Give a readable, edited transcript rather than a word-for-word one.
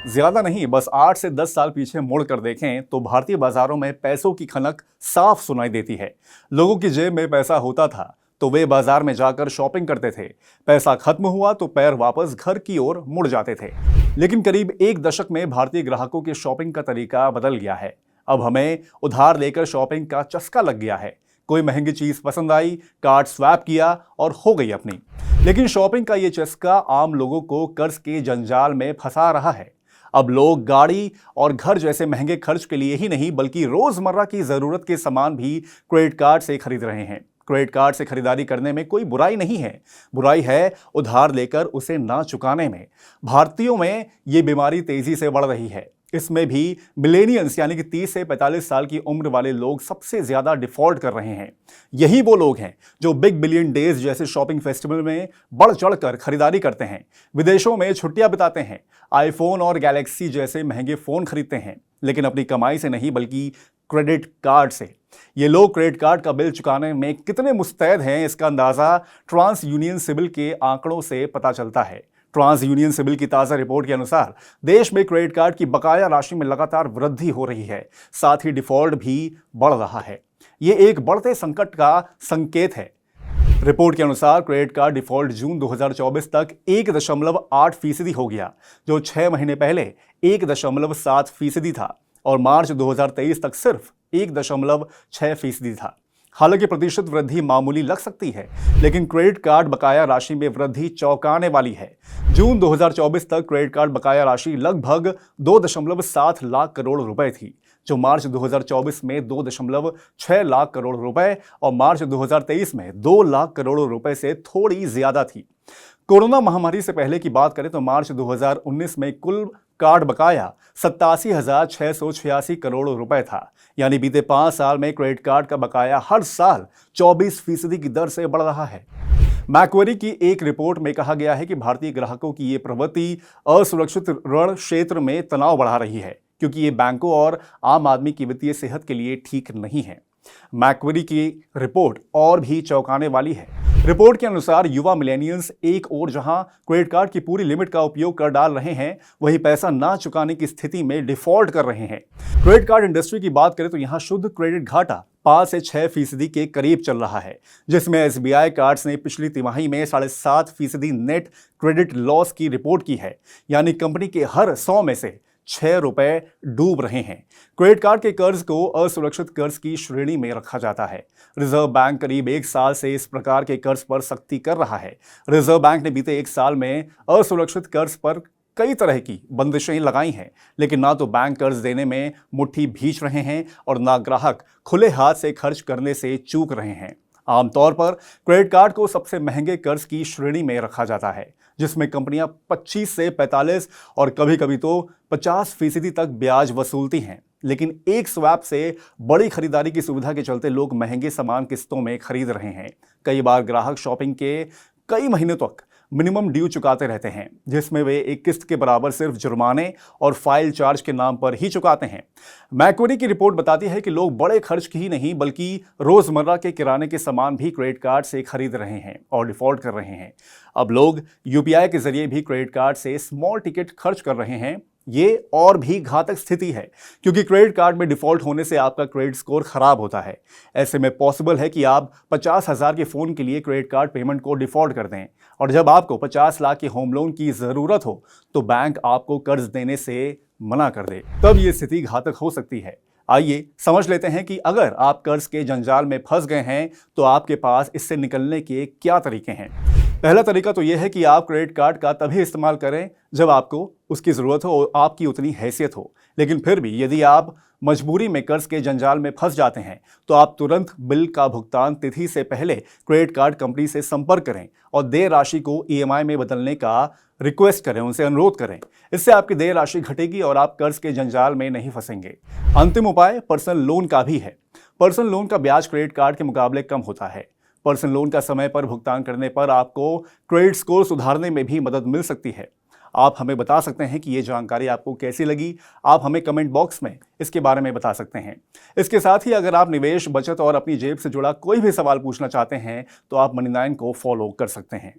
ज्यादा नहीं, बस 8 से 10 साल पीछे मुड़ कर देखें तो भारतीय बाजारों में पैसों की खनक साफ सुनाई देती है। लोगों की जेब में पैसा होता था तो वे बाजार में जाकर शॉपिंग करते थे। पैसा खत्म हुआ तो पैर वापस घर की ओर मुड़ जाते थे। लेकिन करीब एक दशक में भारतीय ग्राहकों के शॉपिंग का तरीका बदल गया है। अब हमें उधार लेकर शॉपिंग का चस्का लग गया है। कोई महंगी चीज पसंद आई, कार्ड स्वैप किया और हो गई अपनी। लेकिन शॉपिंग का ये चस्का आम लोगों को कर्ज के जंजाल में फंसा रहा है। अब लोग गाड़ी और घर जैसे महंगे खर्च के लिए ही नहीं बल्कि रोजमर्रा की जरूरत के सामान भी क्रेडिट कार्ड से खरीद रहे हैं। क्रेडिट कार्ड से खरीदारी करने में कोई बुराई नहीं है, बुराई है उधार लेकर उसे ना चुकाने में। भारतीयों में ये बीमारी तेजी से बढ़ रही है। इसमें भी मिलेनियल्स यानी कि 30 से 45 साल की उम्र वाले लोग सबसे ज्यादा डिफॉल्ट कर रहे हैं। यही वो लोग हैं जो बिग बिलियन डेज जैसे शॉपिंग फेस्टिवल में बढ़ चढ़कर खरीदारी करते हैं, विदेशों में छुट्टियां बिताते हैं, आईफोन और गैलेक्सी जैसे महंगे फोन खरीदते हैं, लेकिन अपनी कमाई से नहीं बल्कि क्रेडिट कार्ड से। ये लोग क्रेडिट कार्ड का बिल चुकाने में कितने मुस्तैद हैं, इसका अंदाजा ट्रांस यूनियन सिबिल के आंकड़ों से पता चलता है। ट्रांस यूनियन सिबिल की ताजा रिपोर्ट के अनुसार देश में क्रेडिट कार्ड की बकाया राशि में लगातार वृद्धि हो रही है, साथ ही डिफॉल्ट भी बढ़ रहा है। ये एक बढ़ते संकट का संकेत है। रिपोर्ट के अनुसार क्रेडिट कार्ड डिफॉल्ट जून 2024 तक 1.8% हो गया, जो 6 महीने पहले 1.7% था, और मार्च 2023 तक सिर्फ 1.6% था। हालांकि प्रतिशत वृद्धि मामूली लग सकती है, लेकिन क्रेडिट कार्ड बकाया राशि में वृद्धि चौंकाने वाली है। जून 2024 तक क्रेडिट कार्ड बकाया राशि लगभग 2.7 लाख करोड़ रुपए थी, जो मार्च 2024 में 2.6 लाख करोड़ रुपए और मार्च 2023 में 2 लाख करोड़ रुपए से थोड़ी ज्यादा थी। कोरोना महामारी से पहले की बात करें तो मार्च 2019 में कुल कार्ड बकाया 87,686 करोड़ रुपए था। यानी बीते 5 साल में क्रेडिट कार्ड का बकाया हर साल 24% की दर से बढ़ रहा है। मैक्वेरी की एक रिपोर्ट में कहा गया है कि भारतीय ग्राहकों की ये प्रवृत्ति असुरक्षित ऋण क्षेत्र में तनाव बढ़ा रही है, क्योंकि ये बैंकों और आम आदमी की वित्तीय सेहत के लिए ठीक नहीं है। मैक्वेरी की रिपोर्ट और भी चौंकाने वाली है। रिपोर्ट के अनुसार युवा मिलेनियल्स एक ओर जहां क्रेडिट कार्ड की पूरी लिमिट का उपयोग कर डाल रहे हैं, वहीं पैसा ना चुकाने की स्थिति में डिफॉल्ट कर रहे हैं। क्रेडिट कार्ड इंडस्ट्री की बात करें तो यहां शुद्ध क्रेडिट घाटा 5 से 6% के करीब चल रहा है, जिसमें एसबीआई कार्ड्स ने पिछली तिमाही में 7.5% नेट क्रेडिट लॉस की रिपोर्ट की है। यानी कंपनी के हर 100 में से 6 रुपए डूब रहे हैं। क्रेडिट कार्ड के कर्ज को असुरक्षित कर्ज की श्रेणी में रखा जाता है। रिजर्व बैंक करीब 1 साल से इस प्रकार के कर्ज पर सख्ती कर रहा है। रिजर्व बैंक ने बीते 1 साल में असुरक्षित कर्ज पर कई तरह की बंदिशें लगाई हैं, लेकिन ना तो बैंक कर्ज देने में मुट्ठी भींच रहे हैं और ना ग्राहक खुले हाथ से खर्च करने से चूक रहे हैं। आमतौर पर क्रेडिट कार्ड को सबसे महंगे कर्ज की श्रेणी में रखा जाता है, जिसमें कंपनियां 25 से 45 और कभी कभी तो 50% तक ब्याज वसूलती हैं। लेकिन एक स्वैप से बड़ी खरीदारी की सुविधा के चलते लोग महंगे सामान किस्तों में खरीद रहे हैं। कई बार ग्राहक शॉपिंग के कई महीनों तक मिनिमम ड्यू चुकाते रहते हैं, जिसमें वे एक किस्त के बराबर सिर्फ जुर्माने और फाइल चार्ज के नाम पर ही चुकाते हैं। मैक्वेरी की रिपोर्ट बताती है कि लोग बड़े खर्च की ही नहीं बल्कि रोजमर्रा के किराने के सामान भी क्रेडिट कार्ड से खरीद रहे हैं और डिफॉल्ट कर रहे हैं। अब लोग यूपीआई के जरिए भी क्रेडिट कार्ड से स्मॉल टिकट खर्च कर रहे हैं। ये और भी घातक स्थिति है, क्योंकि क्रेडिट कार्ड में डिफॉल्ट होने से आपका क्रेडिट स्कोर खराब होता है। ऐसे में पॉसिबल है कि आप 50,000 के फोन के लिए क्रेडिट कार्ड पेमेंट को डिफॉल्ट कर दें, और जब आपको 50 लाख के होम लोन की जरूरत हो तो बैंक आपको कर्ज देने से मना कर दे। तब ये स्थिति घातक हो सकती है। आइए समझ लेते हैं कि अगर आप कर्ज के जंजाल में फंस गए हैं तो आपके पास इससे निकलने के क्या तरीके हैं। पहला तरीका तो यह है कि आप क्रेडिट कार्ड का तभी इस्तेमाल करें जब आपको उसकी ज़रूरत हो और आपकी उतनी हैसियत हो। लेकिन फिर भी यदि आप मजबूरी में कर्ज के जंजाल में फंस जाते हैं तो आप तुरंत बिल का भुगतान तिथि से पहले क्रेडिट कार्ड कंपनी से संपर्क करें और देय राशि को ईएमआई में बदलने का रिक्वेस्ट करें, उनसे अनुरोध करें। इससे आपकी देय राशि घटेगी और आप कर्ज के जंजाल में नहीं फंसेंगे। अंतिम उपाय पर्सनल लोन का भी है। पर्सनल लोन का ब्याज क्रेडिट कार्ड के मुकाबले कम होता है। पर्सनल लोन का समय पर भुगतान करने पर आपको क्रेडिट स्कोर सुधारने में भी मदद मिल सकती है। आप हमें बता सकते हैं कि ये जानकारी आपको कैसी लगी। आप हमें कमेंट बॉक्स में इसके बारे में बता सकते हैं। इसके साथ ही अगर आप निवेश, बचत और अपनी जेब से जुड़ा कोई भी सवाल पूछना चाहते हैं तो आप मनी9 को फॉलो कर सकते हैं।